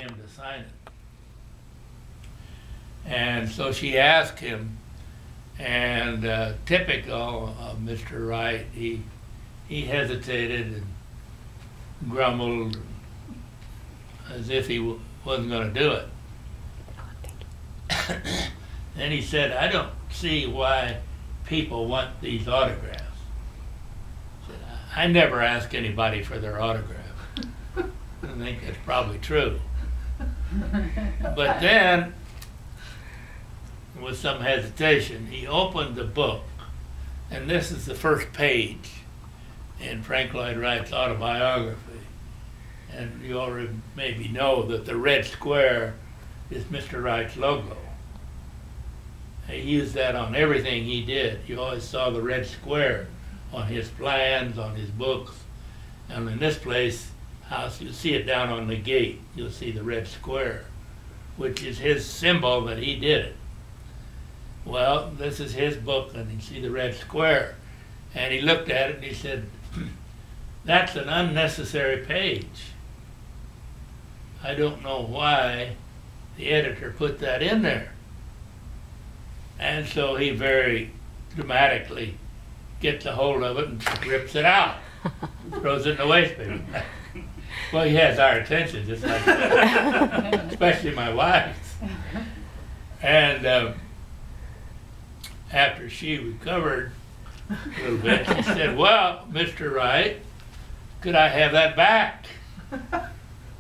him to sign it. And so she asked him, and typical of Mr. Wright, he hesitated and grumbled as if he wasn't going to do it. Then he said, "I don't see why people want these autographs." He said, "I never ask anybody for their autograph." I think that's probably true. But then, with some hesitation, he opened the book, and this is the first page in Frank Lloyd Wright's autobiography. And you already maybe know that the red square is Mr. Wright's logo. He used that on everything he did. You always saw the red square on his plans, on his books. And in this place, house, you'll see it down on the gate. You'll see the red square, which is his symbol that he did it. Well, this is his book, and you see the red square. And he looked at it and he said, "That's an unnecessary page. I don't know why the editor put that in there." And so he very dramatically gets a hold of it and rips it out, throws it in the waste paper. Well, he has our attention, just like that, especially my wife's. And after she recovered a little bit, she said, "Well, Mr. Wright, could I have that back?"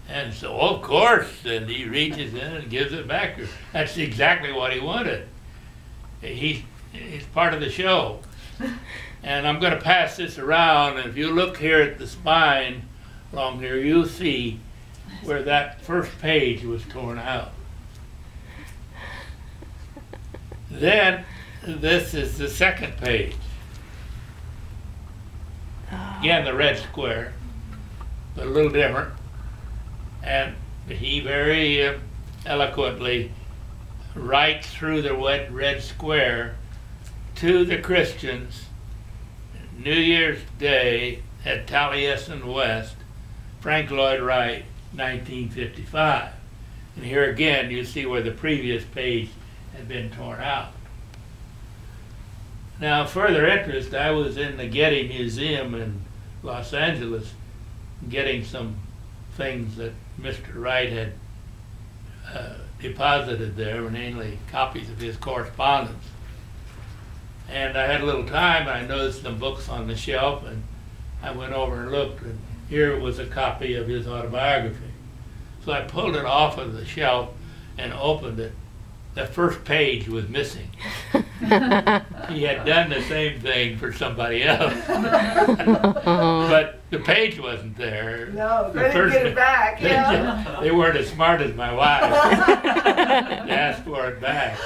And so, of course, and he reaches in and gives it back to her. That's exactly what he wanted. He's part of the show. And I'm going to pass this around, and if you look here at the spine along here, you'll see where that first page was torn out. Then, this is the second page. Again, the red square, but a little different. And he very eloquently writes through the red square to the Christians, New Year's Day at Taliesin West, Frank Lloyd Wright, 1955. And here again, you see where the previous page had been torn out. Now, further interest, I was in the Getty Museum in Los Angeles getting some things that Mr. Wright had deposited there, mainly copies of his correspondence. And I had a little time, and I noticed some books on the shelf, and I went over and looked, and here was a copy of his autobiography. So I pulled it off of the shelf and opened it. The first page was missing. He had done the same thing for somebody else. But the page wasn't there. No, they didn't get it back. They weren't as smart as my wife to ask for it back.